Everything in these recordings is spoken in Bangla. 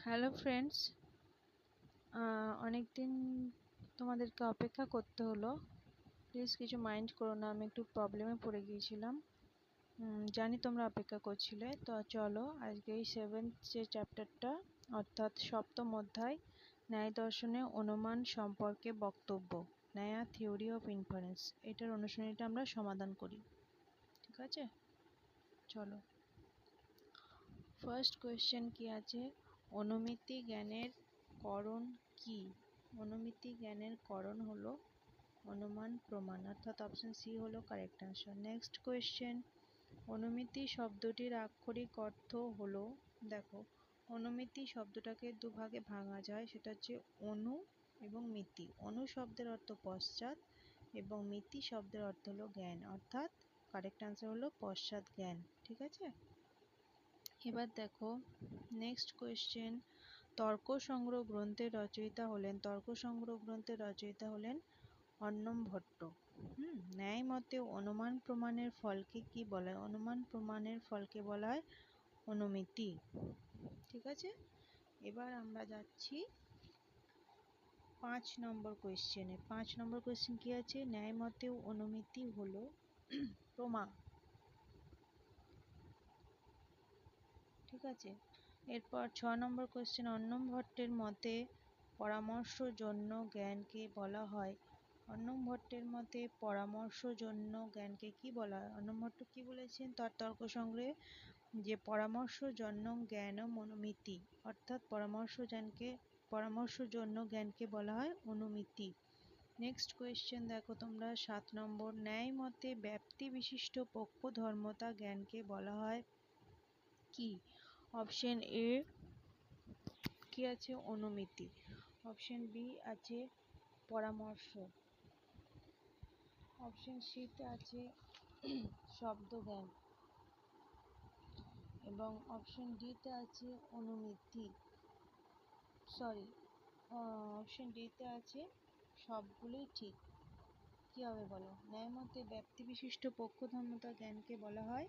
হ্যালো ফ্রেন্ডস, অনেকদিন তোমাদেরকে অপেক্ষা করতে হলো। প্লিজ কিছু মাইন্ড করো না, আমি একটু প্রবলেমে পড়ে গিয়েছিলাম। জানি তোমরা অপেক্ষা করছিলে। তো চলো আজকে এই সেভেন্থ যে চ্যাপ্টারটা, অর্থাৎ সপ্তম অধ্যায়, ন্যায় দর্শনে অনুমান সম্পর্কে বক্তব্য, ন্যায়া থিওরি অফ ইনফারেন্স, এটার অনুশীলনীটা আমরা সমাধান করি। ঠিক আছে, চলো। ফার্স্ট কোয়েশ্চেন কি আছে? অনুমিতি জ্ঞানের করণ কি? অনুমিতি জ্ঞানের করণ হলো অনুমান প্রমাণ, অর্থাৎ অপশন সি হলো কারেক্ট আনসার। নেক্সট কোয়েশ্চেন, অনুমিতি শব্দটির আক্ষরিক অর্থ হলো, দেখো, অনুমিতি শব্দটাকে দুভাগে ভাঙা যায়, সেটা হচ্ছে অনু এবং মিতি। অনু শব্দের অর্থ পশ্চাৎ এবং মিতি শব্দের অর্থ হলো জ্ঞান, অর্থাৎ কারেক্ট আনসার হলো পশ্চাৎ জ্ঞান। ঠিক আছে, এবার দেখো নেক্সট কোয়েশ্চেন, তর্ক সংগ্রহ গ্রন্থের রচয়িতা হলেন অন্নম ভট্ট। ন্যায় মতে অনুমান প্রমাণের ফলকে কি বলা হয়? অনুমান প্রমাণের ফলকে বলা হয় অনুমিতি। ঠিক আছে, এবার আমরা যাচ্ছি 5 নম্বর কোয়েশ্চেনে। 5 নম্বর কোয়েশ্চেন কি আছে? ন্যায় মতে অনুমিতি হলো প্রমা। ঠিক আছে, এরপর 6 নম্বর কোয়েশ্চেন, অন্নম ভট্টের মতে পরামর্শজন্য জ্ঞানকে বলা হয়। অন্নম ভট্টের মতে পরামর্শজন্য জ্ঞানকে কি বলা হয়? অন্নম ভট্ট কি বলেছেন তার তর্ক সংগ্রহে? যে পরামর্শজন্য জ্ঞান অনুমিতি, অর্থাৎ পরামর্শজন্য জ্ঞানকে বলা হয় অনুমিতি। নেক্সট কোয়েশ্চেন দেখো তোমরা 7 নম্বর, ন্যায় মতে ব্যাপ্তি বিশিষ্ট পক্ষ ধর্মতা জ্ঞানকে বলা হয় কি? অপশন এ কি আছে? অনুমিতি। অপশন বি আছে পরামর্শ। অপশন সিতে আছে শব্দ জ্ঞান এবং অপশন ডিতে আছে অনুমিতি। অপশন ডিতে আছে সবগুলোই ঠিক। কি হবে বলো? ন্যায় মতে ব্যাপ্তি বিশিষ্ট পক্ষ ধর্মতা জ্ঞানকে বলা হয়,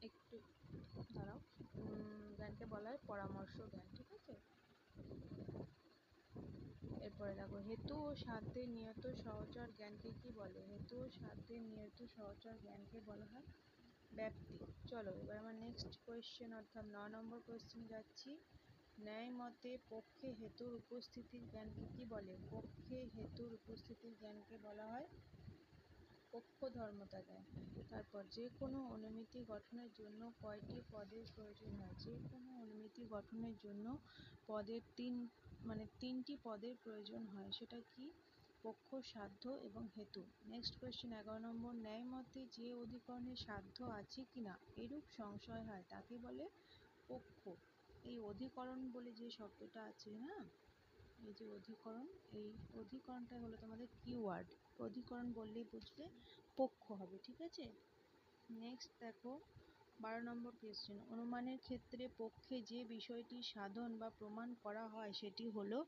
একটু দাঁড়াও, জ্ঞানকে বলা হয় পরামর্শ জ্ঞান। ঠিক আছে, এরপরে দেখো, হেতু ও সাধ্যে নিয়ত সহচর জ্ঞানকে কি বলে? হেতু ও সাধ্যে নিয়ত সহচর জ্ঞানকে বলা হয় ব্যাপ্তি। চলো এবার আমার নেক্সট কোয়েশ্চেন, অর্থাৎ 9 নম্বর কোয়েশ্চেনে যাচ্ছি। ন্যায় মতে পক্ষে হেতুর উপস্থিতির জ্ঞানকে কি বলে? পক্ষে হেতুর উপস্থিতির জ্ঞানকে বলা হয় পক্ষ ধর্মতা জ্ঞান। তারপর, যে কোনো অনুমিতি গঠনের জন্য কয়টি পদের প্রয়োজন হয়? যে কোনো অনুমিতি গঠনের জন্য তিনটি পদের প্রয়োজন হয়। সেটা কি? পক্ষ, সাধ্য এবং হেতু। নেক্সট কোয়েশ্চেন 11 নম্বর, ন্যায় মতে যে অধিকরণের সাধ্য আছে কিনা এরূপ সংশয় হয় তাকে বলে পক্ষ। এই অধিকরণ বলে যে শব্দটা আছে না, এই যে অধিকরণ, এই অধিকরণটা হলো তোমাদের কিওয়ার্ড। অধিকরণ বললেই বুঝবে পক্ষ হবে। ঠিক আছে, নেক্সট দেখো 12 নম্বর কোয়েশ্চেন, অনুমানের ক্ষেত্রে পক্ষে যে বিষয়টি সাধন বা প্রমাণ করা হয় সেটি হলো,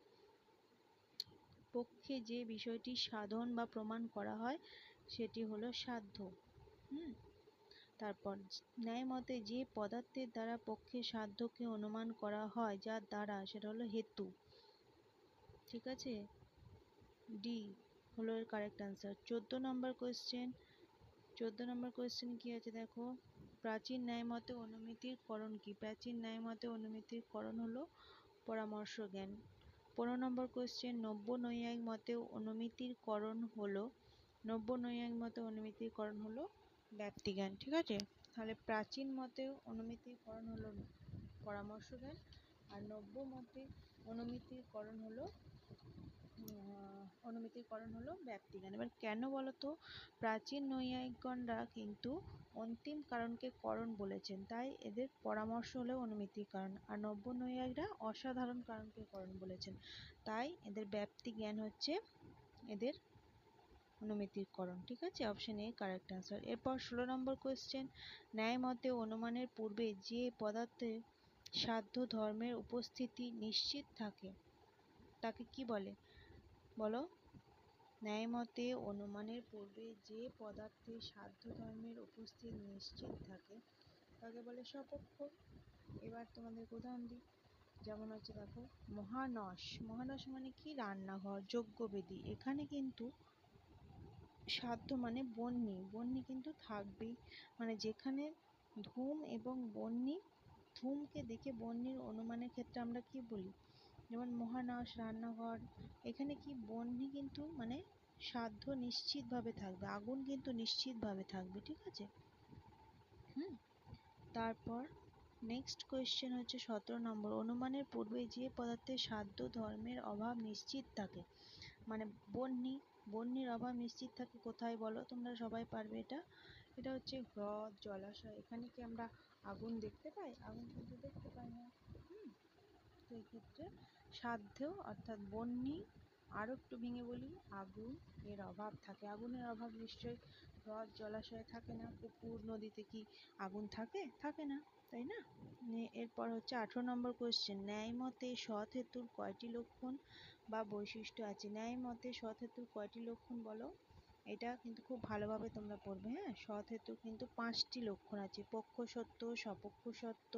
পক্ষে যে বিষয়টি সাধন বা প্রমাণ করা হয় সেটি হলো সাধ্য। তারপর, ন্যায় মতে যে পদার্থের দ্বারা পক্ষে সাধ্যকে অনুমান করা হয় যার দ্বারা, সেটা হলো হেতু। ঠিক আছে, ডি হলো এর কারেক্ট আনসার। 14 নম্বর কোয়েশ্চেন কি আছে দেখো, প্রাচীন ন্যায় মতে অনুমিতির করণ কি? প্রাচীন ন্যায় মতে অনুমিতির করণ হলো পরামর্শ জ্ঞান। 15 নম্বর কোয়েশ্চেন, নব্য নৈয়ায়িক মতে অনুমিতির করণ হলো ব্যাপ্তি জ্ঞান। ঠিক আছে, তাহলে প্রাচীন মতে অনুমিতির করণ হলো পরামর্শ জ্ঞান, আর নব্য মতে অনুমিতির করণ হলো ব্যাপ্তি জ্ঞান। এবার কেন বলতো? প্রাচীন নৈয়ায়িকগণরা কিন্তু অন্তিম কারণকে করণ বলেছেন, তাই এদের পরামর্শ হলো অনুমিতির কারণ, আর নব্য নৈয়ায়িকরা অসাধারণ কারণকে করণ বলেছেন, তাই এদের ব্যাপ্তি জ্ঞান হচ্ছে এদের অনুমিতির করণ। ঠিক আছে, অপশন এ কারেক্ট আনসার। এরপর 16 নম্বর কোয়েশ্চেন, ন্যায় মতে অনুমানের পূর্বে যে পদার্থে সাধ্য ধর্মের উপস্থিতি নিশ্চিত থাকে তাকে কি বলে? বলো, ন্যায় মতে অনুমানের পূর্বে যে পদার্থে সাধ্য ধর্মের উপস্থিতি নিশ্চিত থাকে তাকে বলে স্বপক্ষ। এবার তোমাদের উদাহরণ দিই, যেমন হচ্ছে দেখো মহানস, মহানস মানে কি, রান্নাঘর, যজ্ঞবেদী। এখানে কিন্তু সাধ্য মানে বহ্নি, বহ্নি কিন্তু থাকবেই, মানে যেখানে ধূম এবং বহ্নি, ধূমকে দেখে বহ্নির অনুমানের ক্ষেত্রে আমরা কি বলি, যেমন মহানস রান্নাঘর, এখানে কি বহ্নি কিন্তু মানে সাধ্য নিশ্চিতভাবে থাকবে, আগুন কিন্তু নিশ্চিতভাবে থাকবে, ঠিক আছে। হুম। তারপর নেক্সট কোয়েশ্চেন হচ্ছে 17 নম্বর, অনুমানের পূর্বে যে পদার্থের সাধ্য ধর্মের অভাব নিশ্চিত থাকে, মানে বহ্নি, বহ্নির অভাব নিশ্চিত থাকে কোথায় বলো, তোমরা সবাই পারবে এটা, এটা হচ্ছে হ্রদ, জলাশয়। এখানে কি আমরা আগুন দেখতে পাই? আগুন কিন্তু দেখতে পাই না। হুম। তো এক্ষেত্রে সাধ্য অর্থাৎ বহ্নি, আরো একটু ভেঙে বলি, আগুন এর অভাব থাকে। আগুনের অভাব নিশ্চয়ই হ্রদ জলাশয়ে থাকে না, পুকুর নদীতে কি আগুন থাকে? থাকে না, তাই না। এরপর হচ্ছে 18 নম্বর কোয়েশ্চেন, ন্যায় মতে সৎ হেতুর কয়টি লক্ষণ বা বৈশিষ্ট্য আছে? ন্যায় মতে সৎ হেতুর কয়টি লক্ষণ বলো, এটা কিন্তু খুব ভালোভাবে তোমরা পড়বে। হ্যাঁ, সৎ হেতুর কিন্তু 5টি লক্ষণ আছে, পক্ষ সত্য, সপক্ষ সত্য,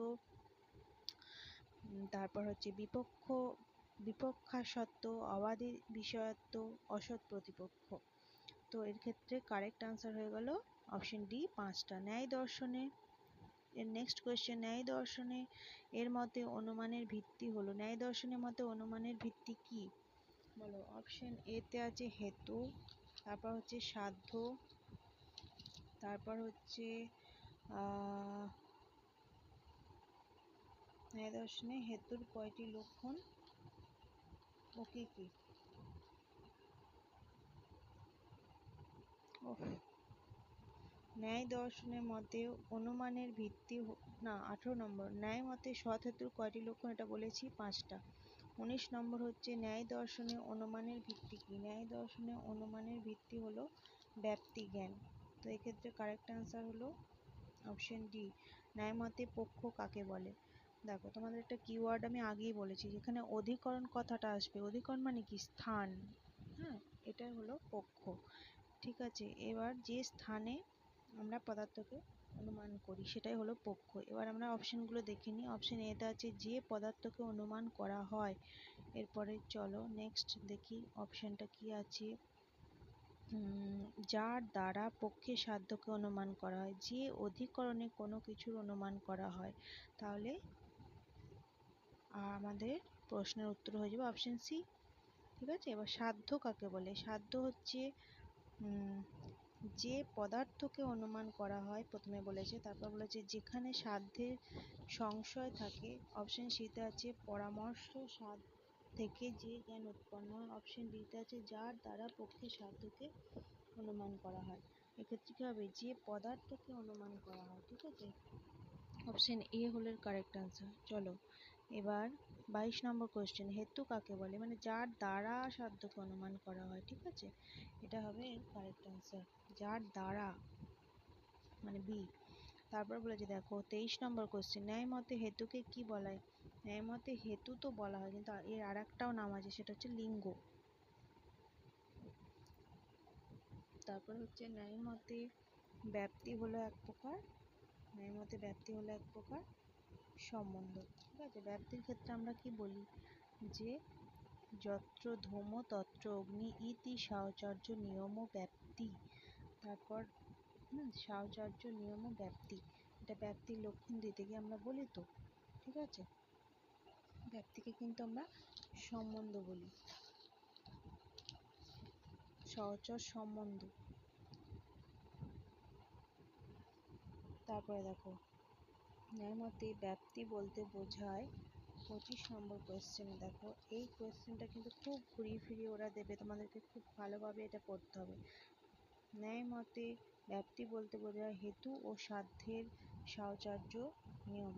তারপর হচ্ছে বিপক্ষাসত্ব, অবাধি বিষয়ত্ব, অসৎ প্রতিপক্ষ। তো এর ক্ষেত্রে কারেক্ট আনসার হয়ে গেল অপশন ডি 5টা। ন্যায় দর্শনে, এর নেক্সট কোয়েশ্চেন, ন্যায় দর্শনে এর মতে অনুমানের ভিত্তি হলো, ন্যায় দর্শনের মতে অনুমানের ভিত্তি কি বলো? অপশন এ তে আছে হেতু, তারপর হচ্ছে সাধ্য, তারপর হচ্ছে ন্যায় দর্শনে হেতুর কয়টি লক্ষণ ও কি কি? ন্যায় দর্শনের মতে অনুমানের ভিত্তি না, 18 নম্বর, ন্যায় মতে সৎ হেতুর কয়টি লক্ষণ, এটা বলেছি 5টা। 19 নম্বর হচ্ছে ন্যায় দর্শনে অনুমানের ভিত্তি কি? ন্যায় দর্শনে অনুমানের ভিত্তি হলো ব্যাপ্তি জ্ঞান। তো এক্ষেত্রে কারেক্ট আনসার হলো অপশন ডি, ন্যায় মতে পক্ষ কাকে বলে? দেখো তোমাদের একটা কিওয়ার্ড আমি আগেই বলেছি, যেখানে অধিকরণ কথাটা আসবে, অধিকরণ মানে কি, স্থান। হ্যাঁ, এটা হলো পক্ষ, ঠিক আছে। এবার যে স্থানে আমরা পদার্থকে অনুমান করি সেটাই হলো পক্ষ। এবার আমরা অপশনগুলো দেখে নিই। অপশন এতে আছে যে পদার্থকে অনুমান করা হয়। এরপরে চলো নেক্সট দেখি অপশনটা কি আছে। যার দ্বারা পক্ষে সাধ্যকে অনুমান করা হয়, যে অধিকরণে কোনো কিছুর অনুমান করা হয়, তাহলে আমাদের প্রশ্নের উত্তর হয়ে যাবে অপশন সি, ঠিক আছে। এবার সাধ্য কাকে বলে? সাধ্য হচ্ছে যে পদার্থকে অনুমান করা হয়, প্রথমে বলেছে, তারপর বলেছে যেখানে সাধ্যের সংশয় থাকে। অপশন সিতে আছে পরামর্শ সাধ থেকে যে জ্ঞান উৎপন্ন হয়। অপশন ডিতে আছে যার দ্বারা পক্ষে সাধ্যকে অনুমান করা হয়। এক্ষেত্রে কি হবে? যে পদার্থকে অনুমান করা হয়, ঠিক আছে। অপশন এ হলো কারেক্ট আনসার। চলো এবার 22 নম্বর কোয়েশ্চেন, হেতু কাকে বলে? মানে যার দ্বারা সাধ্যকে অনুমান করা হয়, ঠিক আছে। এটা হবে কারেক্ট আনসার, যার দ্বারা, মানে বি। তারপর বলেছে দেখো 23 নম্বর কোয়েশ্চেন, ন্যায় মতে হেতুকে কি বলা হয়? ন্যায় মতে হেতু তো বলা হয়, কিন্তু এর আর একটাও নাম আছে, সেটা হচ্ছে লিঙ্গ। তারপর হচ্ছে ন্যায় মতে ব্যাপ্তি হলো এক প্রকার, ন্যায় মতে ব্যাপ্তি হলো এক প্রকার সম্বন্ধ, ঠিক আছে। ব্যাপ্তির ক্ষেত্রে আমরা কি বলি, যে যত্র ধূম তত্র অগ্নি ইতি সাহচর্য নিয়ম ব্যাপ্তি। তারপর সাহচর্য নিয়ম ব্যাপ্তি, এটা ব্যাপ্তির লক্ষণ দিতে গিয়ে আমরা বলি তো, ঠিক আছে। ব্যাপ্তিকে কিন্তু আমরা সম্বন্ধ বলি, সহচর সম্বন্ধ। তারপরে দেখো ন্যায়মতে ব্যাপ্তি বলতে বোঝায় 25 নম্বর কোয়েশ্চেনে। দেখো এই কোয়েশ্চেনটা কিন্তু খুব ঘুরিয়ে ফিরিয়ে ওরা দেবে, তোমাদেরকে খুব ভালোভাবে এটা পড়তে হবে। ন্যায় মতে ব্যাপ্তি বলতে বোঝায় হেতু ও সাধ্যের সাহচর্য নিয়ম।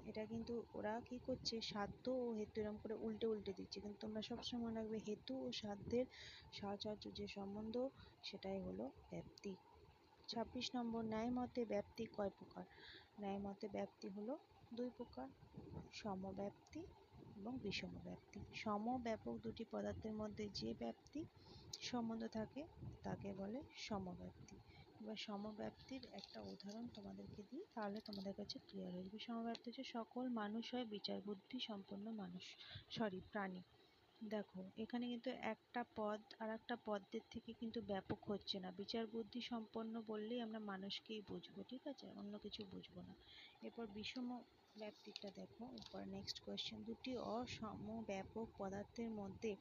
এটা কিন্তু ওরা কি করছে, সাধ্য ও হেতু এরকম করে উল্টে উল্টে দিচ্ছে, কিন্তু তোমরা সবসময় মনে রাখবে হেতু ও সাধ্যের সাহচর্য যে সম্বন্ধ, সেটাই হলো ব্যাপ্তি। 26 নম্বর, ন্যায় মতে ব্যাপ্তি কয় প্রকার? ন্যায় মতে ব্যাপ্তি হলো 2 প্রকার, সমব্যাপ্তি এবং বিষমব্যাপ্তি। সমব্যাপক দুটি পদার্থের মধ্যে যে ব্যাপ্তি সম্বন্ধ থাকে তাকে বলে সমব্যাপ্তি। এবার সমব্যাপ্তির একটা উদাহরণ তোমাদেরকে দিই, তাহলে তোমাদের কাছে ক্লিয়ার হয়ে যাবে। সমব্যাপ্তি হচ্ছে সকল মানুষ হয় বিচার বুদ্ধি সম্পন্ন মানুষ, প্রাণী। দেখো এখানে কিন্তু একটা পদ আর একটা পদের থেকে কিন্তু ব্যাপক হচ্ছে না, বিচার বুদ্ধি সম্পন্ন বললেই আমরা মানুষকেই বুঝবো, ঠিক আছে, অন্য কিছু বুঝবো না। এরপর বিষম ব্যাপ্তিটা দেখো, এরপর নেক্সট কোয়েশ্চেন, দুটি অসম ব্যাপক পদার্থের মধ্যে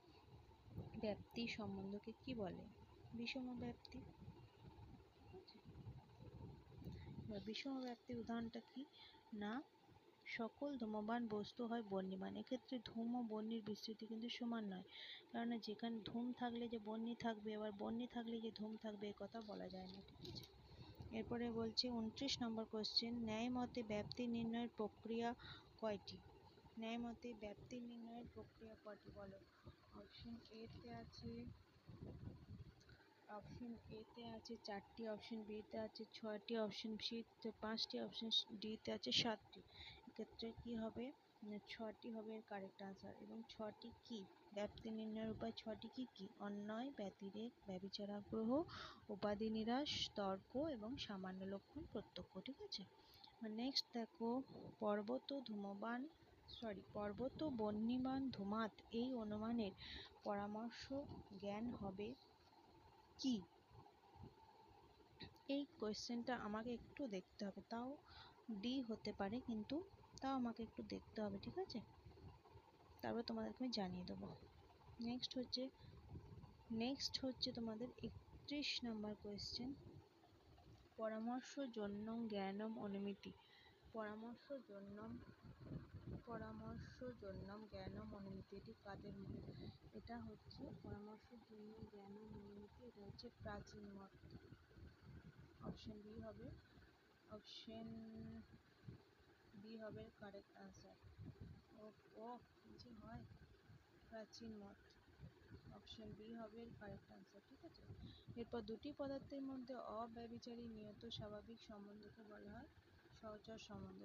ব্যাপ্তি সম্বন্ধকে কি বলে? বিষম ব্যাপ্তি। বিষম ব্যাপ্তির উদাহরণটা কি না, সকল ধূমবান বস্তু হয় বহ্নিমান। এক্ষেত্রে ধূম ও বহ্নির বিস্তৃতি কিন্তু সমান নয়, কেননা যেখানে ধূম থাকলে যে বহ্নি থাকবে, আবার বহ্নি থাকলে যে ধূম থাকবে, এ কথা বলা যায় না, ঠিক আছে। এরপরে বলছে 29 নম্বর কোশ্চেন, ন্যায় মতে ব্যাপ্তি নির্ণয়ের প্রক্রিয়া কয়টি? ন্যায় মতে ব্যাপ্তি নির্ণয়ের প্রক্রিয়া কয়টি বলো? অপশন এতে আছে 4টি, অপশন বিতে আছে 6টি, অপশন সিতে 5টি, অপশন ডিতে আছে 7টি। এক্ষেত্রে কি হবে? 6টি হবে এর কারেক্ট আনসার। এবং 6টি কি? ব্যাপ্তি নির্ণয়ের উপায় 6টি কি কি? অন্যয়, ব্যতিরেক, ব্যভিচারাগ্রহ, উপাধি নিরাশ, তর্ক এবং সামান্য লক্ষণ প্রত্যক্ষ, ঠিক আছে। নেক্সট দেখো, পর্বত বহ্নিমান ধূমাৎ, এই অনুমানের পরামর্শ জ্ঞান হবে কি? এই কোয়েশ্চেনটা আমাকে একটু দেখতে হবে, তাও ডি হতে পারে, কিন্তু তাও আমাকে একটু দেখতে হবে, ঠিক আছে, তারপর তোমাদেরকে আমি জানিয়ে দেবো। নেক্সট হচ্ছে তোমাদের 31 নাম্বার কোয়েশ্চেন, পরামর্শ জন্যম জ্ঞানম অনুমিতি। পরামর্শ জন্যম জ্ঞানম অনুমিতি, এটি কাদের মত? এটা হচ্ছে পরামর্শ জন্য জ্ঞানম অনুমিতি, এটা হচ্ছে প্রাচীন মত। অপশন বি হবে কারেক্ট আনসার। ও যে হয় প্রাচীন মত, অপশন বি হবে কারেক্ট আনসার, ঠিক আছে। এরপর দুটি পদার্থের মধ্যে অব্যভিচারী নিয়ত স্বাভাবিক সম্বন্ধকে বলা হয় সহচর সম্বন্ধ।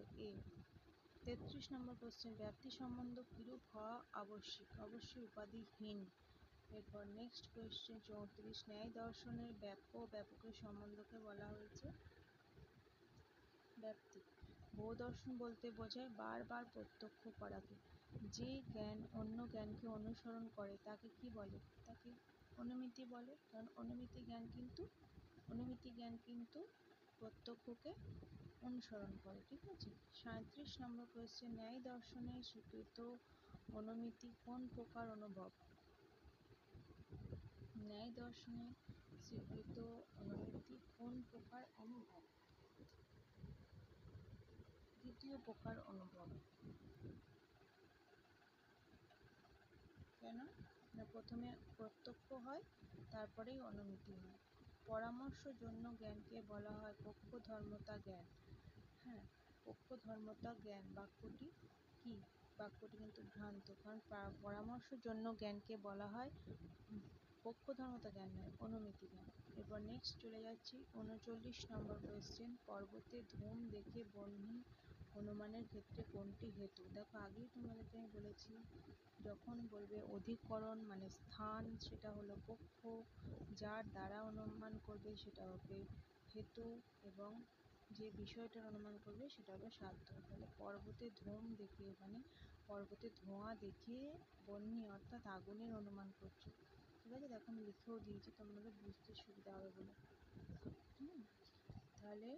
33 নম্বর কোশ্চেন, ব্যাপ্তি সম্বন্ধ কিরূপ হওয়া আবশ্যিক? অবশ্যই উপাধিহীন। এরপর নেক্সট কোয়েশ্চেন 34, ন্যায় দর্শনের ব্যাপকের সম্বন্ধকে বলা হয়েছে ব্যাপ্তি। বহু দর্শন বলতে বোঝায় বারবার প্রত্যক্ষ করাকে। যে জ্ঞান অন্য জ্ঞানকে অনুসরণ করে তাকে কি বলে? তাকে অনুমিতি বলে, কারণ অনুমিতি জ্ঞান কিন্তু প্রত্যক্ষকে অনুসরণ করে, ঠিক আছে। 37 নম্বর কোয়েশ্চেন, ন্যায় দর্শনে স্বীকৃত অনুমিতি কোন প্রকার অনুভব? ন্যায় দর্শনে স্বীকৃত অনুমিতি কোন প্রকার অনুভব? দ্বিতীয় প্রকার অনুভব। কেন না, প্রথমে প্রত্যক্ষ হয়, তারপরেই অনুমিতি হয়। পরামর্শ জন্য জ্ঞানকে বলা হয় পক্ষধর্মতা জ্ঞান। হ্যাঁ, পক্ষধর্মতা জ্ঞান। বাক্যটি কি? বাক্যটি কিন্তু ভ্রান্ত, কারণ পরামর্শ জন্য জ্ঞানকে বলা হয় পক্ষধর্মতা জ্ঞান নয়, অনুমিতি জ্ঞান। এরপর নেক্সট চলে যাচ্ছি 39 নম্বর কোয়েশ্চেন, পর্বতে ধূম দেখে বহ্নি অনুমানের ক্ষেত্রে কোনটি হেতু? দেখো আগেই তোমাদেরকে আমি বলেছি, যখন বলবে অধিকরণ মানে স্থান, সেটা হলো পক্ষ, যার দ্বারা অনুমান করবে সেটা হবে হেতু, এবং যে বিষয়টার অনুমান করবে সেটা হবে সাধ্য। তাহলে পর্বতে ধূম দেখে মানে পর্বতে ধোঁয়া দেখে বহ্নি অর্থাৎ আগুনের অনুমান করছে, ঠিক আছে। দেখো আমি লিখেও দিয়েছি তোমাদের বুঝতে সুবিধা হবে বলে। তাহলে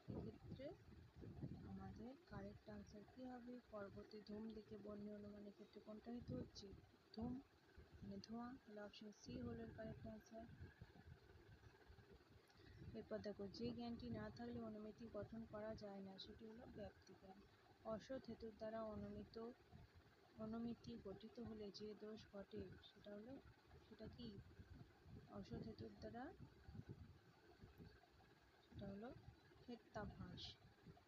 এক্ষেত্রে আমাদের কারেক্ট আনসার কি হবে? পর্বতে ধূম দেখে বহ্নি অনুমানের ক্ষেত্রে কোনটা হেতু হচ্ছে? ধূম মানে ধোঁয়া, তাহলে অপশন সি হলো এর কারেক্ট আনসার। এরপর দেখো, যে জ্ঞানটি না থাকলে অনুমিতি গঠন করা যায় না সেটি হলো ব্যাপ্তি জ্ঞান। অসৎ হেতুর দ্বারা অনুমিতি গঠিত হলে যে দোষ ঘটে সেটা কি? অসৎ হেতুর দ্বারা সেটা হলো হেত্যাভাস।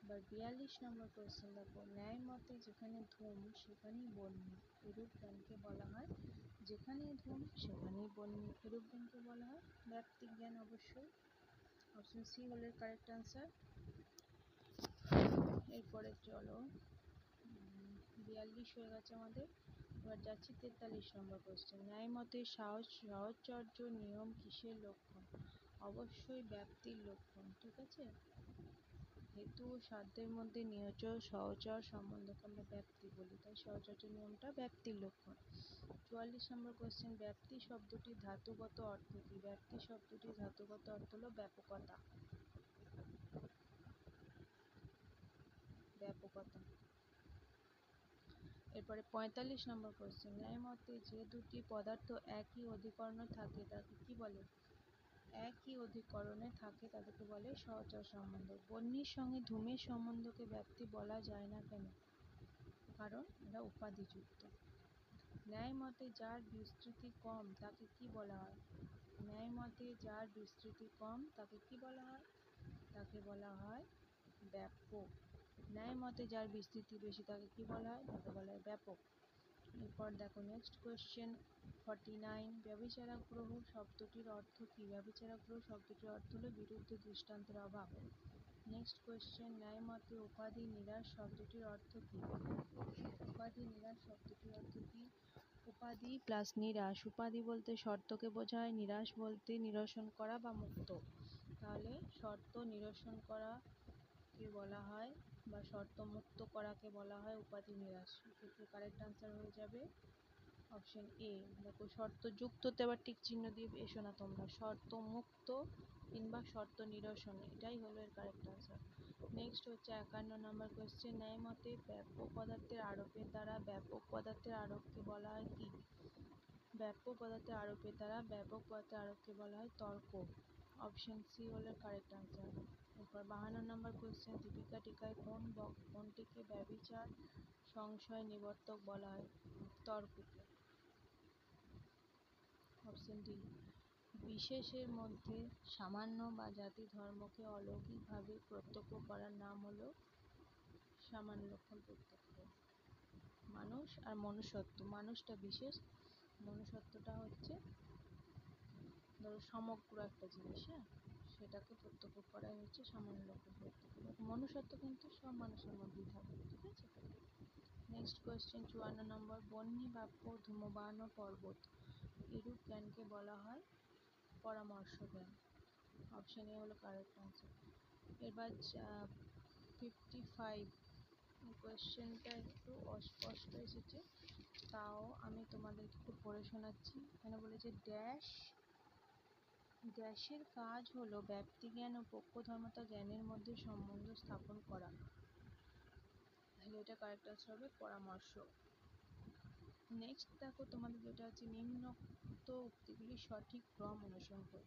এবার 42 নম্বর কোয়েশ্চেন দেখো, ন্যায় মতে যেখানে ধূম সেখানেই বহ্নি, এরূপ জ্ঞানকে বলা হয় যেখানেই ধূম সেখানেই বহ্নি, এরূপ জ্ঞানকে বলা হয় ব্যাপ্তি জ্ঞান। অবশ্যই অপশন সি হলো কারেক্ট আনসার। এরপরে চলো 42 হয়ে গেছে আমাদের। এবার যাচ্ছি 43 নম্বর কোয়েশ্চেন, ন্যায় মতে সাহচর্য নিয়ম কিসের লক্ষণ? অবশ্যই ব্যাপ্তির লক্ষণ, ঠিক আছে। হেতু ও সাধ্যের মধ্যে নিয়োচর সহচর সম্বন্ধকে আমরা ব্যাপ্তি বলি, তাই সহচর্য নিয়মটা ব্যাপ্তির লক্ষণ। 44 নম্বর কোশ্চেন, ব্যাপ্তি শব্দটির ধাতুগত অর্থ কি? ব্যাপ্তি শব্দটির ধাতুগত অর্থ হলো ব্যাপকতা। ব্যাপকতা। এরপরে 45 নম্বর কোশ্চেন, ন্যায় মতে যে দুটি পদার্থ একই অধিকরণে থাকে তাকে কি বলে? একই অধিকরণে থাকে তাদেরকে বলে সহচর সম্বন্ধ। বহ্নির সঙ্গে ধূমের সম্বন্ধকে ব্যাপ্তি বলা যায় না কেন? কারণ এরা উপাধিযুক্ত। ন্যায় মতে যার বিস্তৃতি কম তাকে কি বলা হয়? ন্যায় মতে যার বিস্তৃতি কম তাকে কি বলা হয়? তাকে বলা হয় ব্যাপক। ন্যায় মতে যার বিস্তৃতি বেশি তাকে কি বলা হয়? তাকে বলা হয় ব্যাপক। এরপর দেখো নেক্সট কোয়েশ্চেন 49, ব্যভিচারাগ্রহ শব্দটির অর্থ কি? ব্যভিচারাগ্রহ শব্দটির অর্থ হলো বিরুদ্ধ দৃষ্টান্তের অভাব। নেক্সট কোয়েশ্চেন, ন্যায় মতে উপাধি নিরাশ শব্দটির অর্থ কি? উপাধি নিরাশ শব্দটির অর্থ কি? উপাধি প্লাস নিরাশ, উপাধি বলতে শর্তকে বোঝায়, নিরাশ বলতে নিরসন করা বা মুক্ত। তাহলে শর্ত নিরসন করা কে বলা হয় বা শর্ত মুক্ত করাকে বলা হয় উপাধি নিরাশ। এক্ষেত্রে কারেক্ট আনসার হয়ে যাবে অপশন এ। দেখো শর্ত যুক্ততে আবার টিক চিহ্ন দিয়ে এসো না তোমরা, শর্ত মুক্ত কিংবা শর্ত নিরসন, এটাই হলো এর কারেক্ট আনসার। নেক্সট হচ্ছে 51 নম্বর কোয়েশ্চেন, ন্যায় মতে ব্যাপক পদার্থের আরোপের দ্বারা ব্যাপক পদার্থের আরোপকে বলা হয় কি? ব্যাপক পদার্থের আরোপের দ্বারা ব্যাপক পদার্থের আরোপকে বলা হয় তর্ক। অপশন সি হলো কারেক্ট আনসার। এরপর 52 নম্বর কোয়েশ্চেন, দীপিকা টিকায় কোনটিকে ব্যভিচার সংশয় নিবর্তক বলা হয়? তর্ককে। Option D. বিশেষের মধ্যে সামান্য বা জাতি ধর্মকে অলৌকিকভাবে প্রত্যক্ষ করার নাম হলো সামান্য লক্ষণ প্রত্যক্ষ। মানুষ আর মনুষ্যত্ব, মানুষটা বিশেষ, মনুষ্যত্বটা হচ্ছে ধরো সমগ্র একটা জিনিস, হ্যাঁ, সেটাকে প্রত্যক্ষ করাই হচ্ছে সামান্য লক্ষণ প্রত্যক্ষ। মনুষ্যত্ব কিন্তু সব মানুষের মধ্যেই থাকে, ঠিক আছে। নেক্সট কোয়েশ্চেন 54 নম্বর, বহ্নি বাপ্য ধূমবান ও পর্বত এরূপ জ্ঞানকে বলা হয় পরামর্শ জ্ঞান। অপশন এ হলো কারেক্ট আনসার। এবার 55, এই কোয়েশ্চেনটা একটু অস্পষ্ট এসেছে, তাও আমি তোমাদেরকে একটু পড়ে শোনাচ্ছি। এখানে বলেছে ড্যাশের কাজ হলো ব্যক্তিজ্ঞান ও পক্ষধর্মতা জ্ঞানের মধ্যে সম্বন্ধ স্থাপন করা। তাহলে এটা কারেক্ট আনসার হবে পরামর্শ। নেক্সট দেখো তোমাদের যেটা আছে, নিম্নোক্ত উক্তিগুলি সঠিক ক্রম অনুসরণ করো,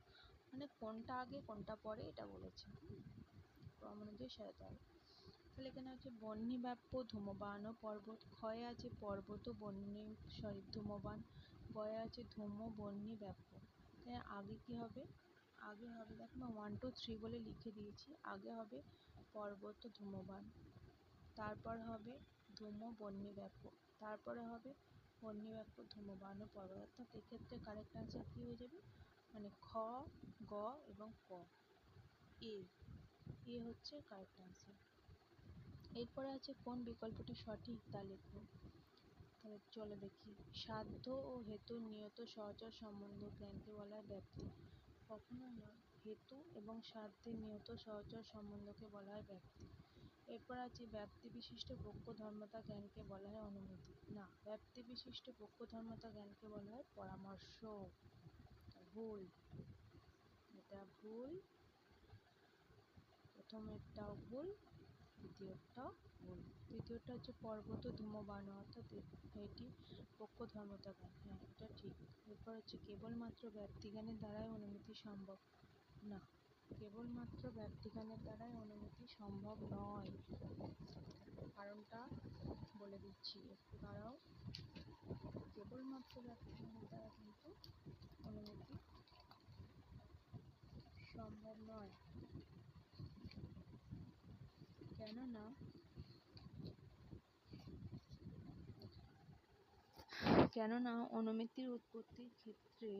মানে কোনটা আগে কোনটা পরে এটা বলেছে, ক্রম অনুযায়ী সাজাতে হবে। তাহলে এখানে আছে বহ্নি ব্যাপ্য ধূমবান ও পর্বত, ক্ষয়ে আছে পর্বত বহ্নি ধূমবান, গয়ে আছে ধূম বহ্নি ব্যাপ্য। তাই আগে কি হবে? আগে হবে, দেখো 1 2 3 বলে লিখে দিয়েছি, আগে হবে পর্বত ধূমবান, তারপর হবে ধূম বহ্নি ব্যাপ্য, তারপরে হবে বহ্নি ব্যাপ্য ধূমবান ও পর্বত। অর্থাৎ এক্ষেত্রে কারেক্ট আনসার কি হয়ে যাবে, মানে খ, গ এবং ক, এ হচ্ছে কারেক্ট আনসার। এরপরে আছে কোন বিকল্পটি সঠিক তা লেখো। তাহলে চলো দেখি, সাধ্য ও হেতুর নিয়ত সহচর সম্বন্ধ জ্ঞানকে বলা হয় ব্যাপ্তি। কখনোই নয়, হেতু এবং সাধ্যের নিয়ত সহচর সম্বন্ধকে বলা হয় ব্যাপ্তি। এরপর আছে ব্যাপ্তি বিশিষ্ট পক্ষ ধর্মতা জ্ঞানকে বলা হয় অনুমিতি। না, ব্যাপ্তি বিশিষ্ট পক্ষ ধর্মতা জ্ঞানকে বলা হয় পরামর্শ। ভুল, এটা ভুল, প্রথমেরটাও ভুল, দ্বিতীয়টাও ভুল। তৃতীয়টা হচ্ছে পর্বত ধূমবান, অর্থাৎ এটি পক্ষ ধর্মতা জ্ঞান, হ্যাঁ এটা ঠিক। এরপর হচ্ছে কেবলমাত্র ব্যক্তিজ্ঞানের দ্বারাই অনুমিতি সম্ভব। না, কেবলমাত্র ব্যক্তিজ্ঞানের দ্বারাই অনুমিতি সম্ভব নয়, কারণটা বলে দিচ্ছি, একটু দাঁড়াও। কেবলমাত্র ব্যক্তিজ্ঞানের দ্বারা কিন্তু অনুমিতি সম্ভব নয়, কেননা অনুমিতির উৎপত্তির ক্ষেত্রে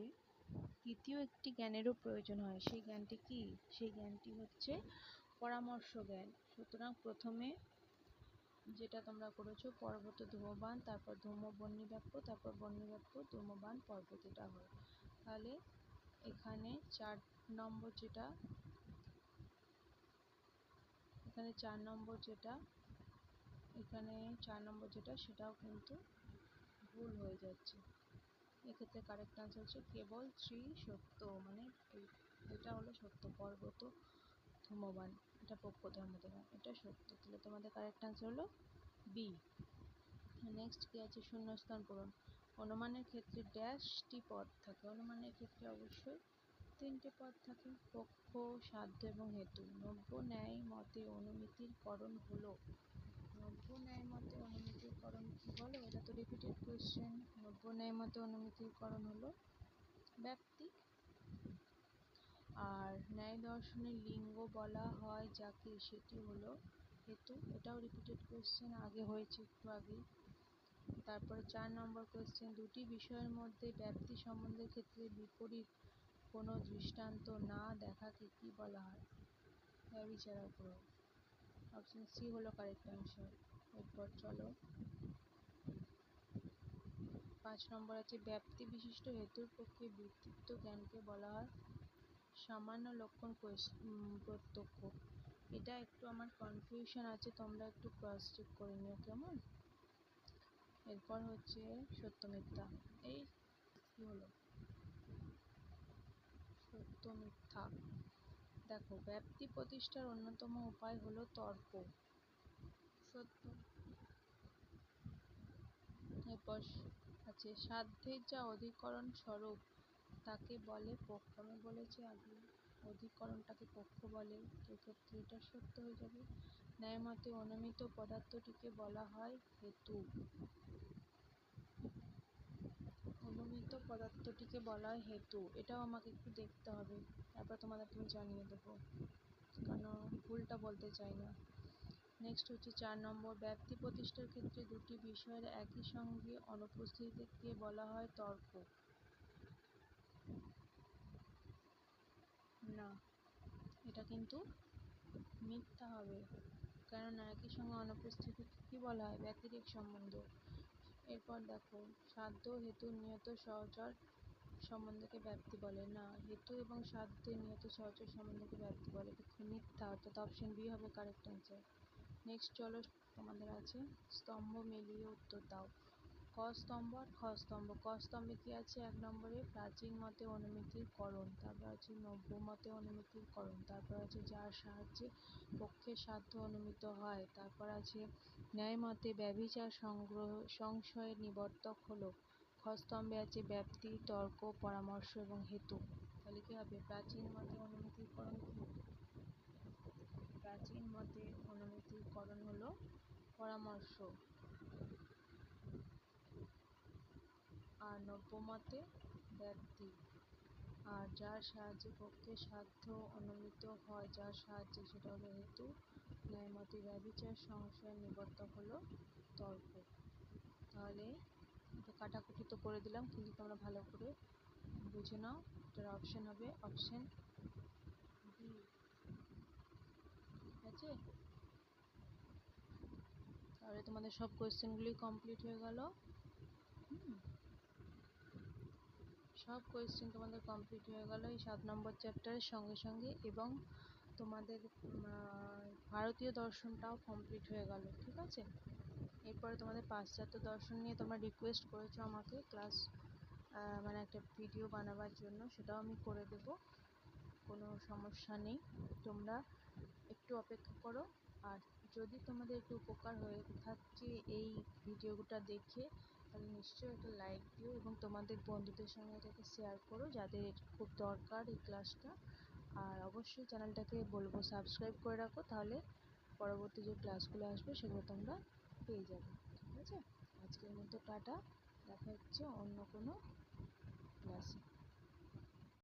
তৃতীয় একটি জ্ঞানেরও প্রয়োজন হয়। সেই জ্ঞানটি কি? সেই জ্ঞানটি হচ্ছে পরামর্শ জ্ঞান। সুতরাং প্রথমে যেটা তোমরা করেছো পর্বত ধূমবান, তারপর ধূম বহ্নি ব্যাপ্য, তারপর বহ্নি ব্যাপ্য ধূমবান পর্বত, এটা হয়। তাহলে এখানে নম্বর যেটা এখানে 4 নম্বর যেটা এখানে 4 নম্বর যেটা সেটাও কিন্তু ভুল হয়ে যাচ্ছে। এক্ষেত্রে কারেক্ট আনসার হচ্ছে কেবল শ্রী সত্য, মানে এটা হলো সত্য, পর্বত ধূমবান, এটা পক্ষ ধর্মদেবা, এটা সত্য। তাহলে তোমাদের কারেক্ট আনসার হলো বি। নেক্সট কি আছে, শূন্যস্থান পূরণ। অনুমানের ক্ষেত্রে ড্যাশটি পদ থাকে? অনুমানের ক্ষেত্রে অবশ্যই 3টে পদ থাকে, পক্ষ, সাধ্য এবং হেতু। নব্য ন্যায় মতে অনুমিতির করণ হলো? নব্য ন্যায় মতে অনুমিতির করণ কি বলো? এটা তো রিপিটেড কোয়েশ্চেন। নব্য ন্যায় মতে অনুমিতির করণ হলো ব্যাপ্তি। আর ন্যায় দর্শনের লিঙ্গ বলা হয় যাকে, সেটি হলো হেতু। এটাও রিপিটেড কোয়েশ্চেন, আগে হয়েছে একটু আগে। তারপরে 4 নম্বর কোয়েশ্চেন, দুটি বিষয়ের মধ্যে ব্যাপ্তি সম্বন্ধের ক্ষেত্রে বিপরীত কোনো দৃষ্টান্ত না দেখাকে কি বলা হয়? ব্যভিচার প্রয়োগ। অপশন সি হলো কারেক্ট অ্যান্সার। এরপর চলো 5 নম্বর আছে, ব্যাপ্তি বিশিষ্ট হেতুর পক্ষে বৃত্তিত্ব জ্ঞানকে বলা হয় সামান্য লক্ষণ প্রত্যক্ষ। এটা একটু আমার কনফিউশন আছে, তোমরা একটু ক্রস চেক করে নিও, কেমন? এরপর হচ্ছে সত্য মিথ্যা। এই কি হলো সত্য মিথ্যা? দেখো, ব্যাপ্তি প্রতিষ্ঠার অন্যতম উপায় হলো তর্ক, সত্য। এরপর আছে সাধ্যের যা অধিকরণ স্বরূপ তাকে বলে পক্ষ। আমি বলেছি আগে অধিকরণটাকে পক্ষ বলে, এক্ষেত্রে এটা সত্য হয়ে যাবে। ন্যায় মতে অনুমিত পদার্থটিকে বলা হয় হেতু। অনুমিত পদার্থটিকে বলা হয় হেতু, এটাও আমাকে একটু দেখতে হবে, তারপর তোমাদেরকে আমি জানিয়ে দেবো, কারণ ভুলটা বলতে চাই না। নেক্সট হচ্ছে 4 নম্বর, ব্যাপ্তি প্রতিষ্ঠার ক্ষেত্রে দুটি বিষয়ের একই সঙ্গে অনুপস্থিতিকে বলা হয় তর্ক। না, এটা কিন্তু মিথ্যা হবে, কেননা একই সঙ্গে অনুপস্থিতিকে কি বলা হয়? ব্যতিরেক সম্বন্ধ। এরপর দেখো, সাধ্য হেতু নিয়ত সহচর সম্বন্ধকে ব্যাপ্তি বলে না, হেতু এবং সাধ্যের নিয়ত সহচর সম্বন্ধকে ব্যাপ্তি বলে, এটা মিথ্যা, অর্থাৎ অপশন বি হবে কারেক্ট অ্যান্সার। নেক্সট চলো তোমাদের আছে স্তম্ভ মিলিয়ে উত্তর দাও। ক স্তম্ভ আর খ স্তম্ভ। ক স্তম্ভে কি আছে? 1 নম্বরে প্রাচীন মতে অনুমিতির করণ, তারপর আছে নব্য মতে অনুমিতির করণ, তারপর আছে যার সাহায্যে পক্ষের সাধ্য অনুমিত হয়, তারপর আছে ন্যায় মতে ব্যভিচার সংশয়ের নিবর্তক হলো। খ স্তম্ভে আছে ব্যাপ্তি, তর্ক, পরামর্শ এবং হেতু। তাহলে কি হবে? প্রাচীন মতে অনুমিতির করণ কি? প্রাচীন মতে অনুমিতির করণ হলো পরামর্শ। আর নব্য মতে ব্যাপ্তি। আর যার সাহায্যে পক্ষের সাধ্য অনুমিত হয়, যার সাহায্যে, সেটা হলো হেতু। ন্যায় মতে ব্যভিচার সংশয়ের নিবর্তক হলো তর্ক। তাহলে এটা কাটাকুটি তো করে দিলাম, কিন্তু তোমরা ভালো করে বুঝে নাও, এটার অপশন হবে অপশন বি। ঠিক আছে, তাহলে তোমাদের সব কোয়েশ্চেনগুলি কমপ্লিট হয়ে গেল। সব কোয়েশ্চেন তোমাদের কমপ্লিট হয়ে গেল এই 7 নম্বর চ্যাপ্টারের সঙ্গে সঙ্গে, এবং তোমাদের ভারতীয় দর্শনটাও কমপ্লিট হয়ে গেল। ঠিক আছে, এরপরে তোমাদের পাশ্চাত্য দর্শন নিয়ে তোমরা রিকোয়েস্ট করেছো আমাকে ক্লাস, মানে একটা ভিডিও বানাবার জন্য, সেটাও আমি করে দেব, কোনো সমস্যা নেই। তোমরা একটু অপেক্ষা করো। আর যদি তোমাদের একটু উপকার হয়ে থাকে এই ভিডিওটা দেখে, তাহলে নিশ্চয়ই একটা লাইক দিও এবং তোমাদের বন্ধুদের সঙ্গে এটাকে শেয়ার করো, যাদের খুব দরকার এই ক্লাসটা। আর অবশ্যই চ্যানেলটাকে বলবো সাবস্ক্রাইব করে রাখো, তাহলে পরবর্তী যে ক্লাসগুলো আসবে সেগুলো তোমরা পেয়ে যাবে। ঠিক আছে, আজকের মতো টাটা, দেখা হচ্ছে অন্য কোনো ক্লাসে।